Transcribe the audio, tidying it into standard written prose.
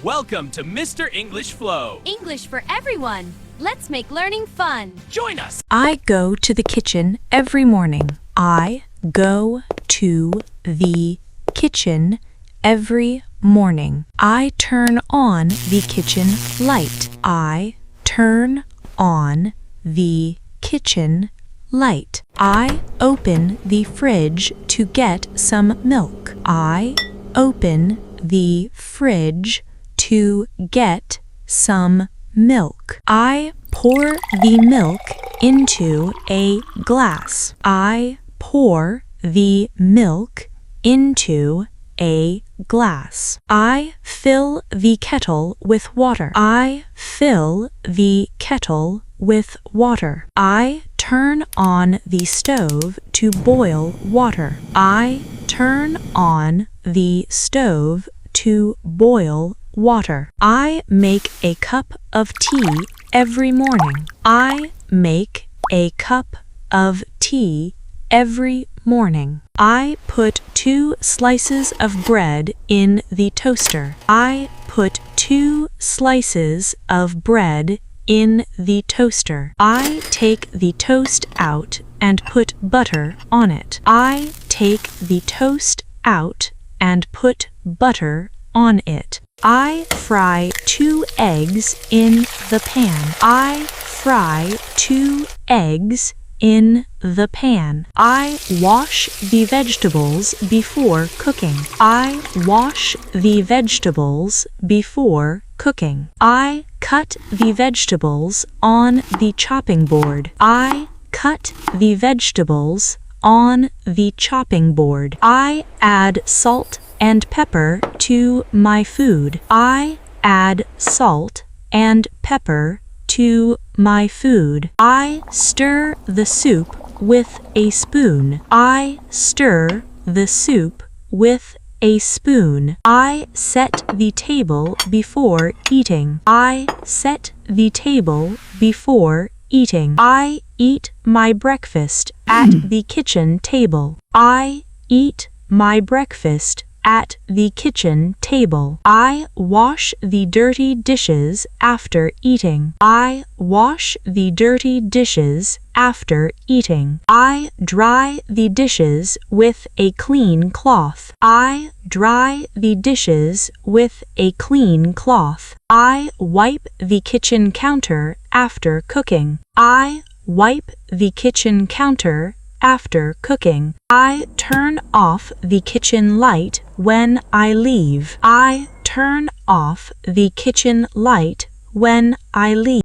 Welcome to Mr. English Flow. English for everyone. Let's make learning fun. Join us. I go to the kitchen every morning. I go to the kitchen every morning. I turn on the kitchen light. I turn on the kitchen light. I open the fridge to get some milk. I open the fridge to get some milk. I pour the milk into a glass. I pour the milk into a glass. I fill the kettle with water. I fill the kettle with water. I turn on the stove to boil water. I turn on the stove to boil water. I make a cup of tea every morning. I make a cup of tea every morning. I put 2 slices of bread in the toaster. I put 2 slices of bread in the toaster. I take the toast out and put butter on it. I take the toast out and put butter on it. I fry 2 eggs in the pan. I fry 2 eggs in the pan. I wash the vegetables before cooking. I wash the vegetables before cooking. I cut the vegetables on the chopping board. I cut the vegetables on the chopping board. I add salt and pepper to my food. I add salt and pepper to my food. I stir the soup with a spoon. I stir the soup with a spoon. I set the table before eating. I set the table before eating. I eat my breakfast at the kitchen table. I eat my breakfast at the kitchen table. I wash the dirty dishes after eating. I wash the dirty dishes after eating. I dry the dishes with a clean cloth. I dry the dishes with a clean cloth. I wipe the kitchen counter after cooking. I wipe the kitchen counter after cooking. I turn off the kitchen light when I leave. I turn off the kitchen light when I leave.